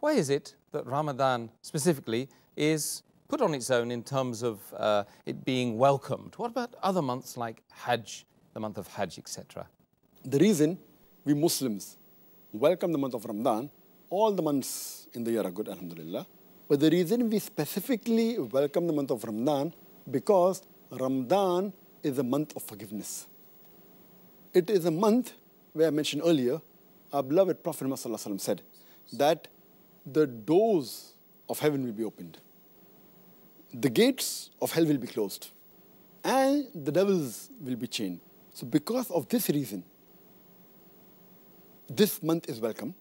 Why is it that Ramadan specifically is put on its own in terms of it being welcomed? What about other months like Hajj, the month of Hajj, etc.? The reason we Muslims welcome the month of Ramadan, all the months in the year are good, Alhamdulillah. But the reason we specifically welcome the month of Ramadan, because Ramadan is a month of forgiveness. It is a month where I mentioned earlier, our beloved Prophet Muhammad said that the doors of heaven will be opened. The gates of hell will be closed. And the devils will be chained. So because of this reason, this month is welcome.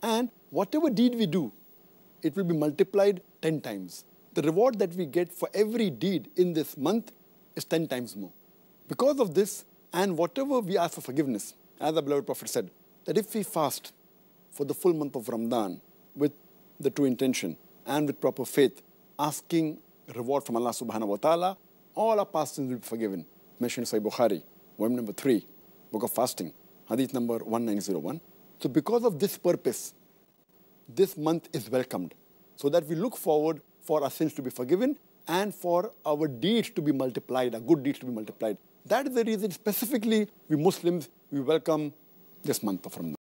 And whatever deed we do, it will be multiplied 10 times. The reward that we get for every deed in this month is 10 times more. Because of this, and whatever we ask for forgiveness, as the beloved Prophet said, that if we fast for the full month of Ramadan with the true intention and with proper faith, asking reward from Allah subhanahu wa ta'ala, all our past sins will be forgiven. Mentioned in Sahih Bukhari, volume number 3, Book of Fasting, Hadith number 1901. So because of this purpose, this month is welcomed, so that we look forward for our sins to be forgiven and for our deeds to be multiplied, our good deeds to be multiplied. That is the reason specifically we Muslims, we welcome this month of Ramadan.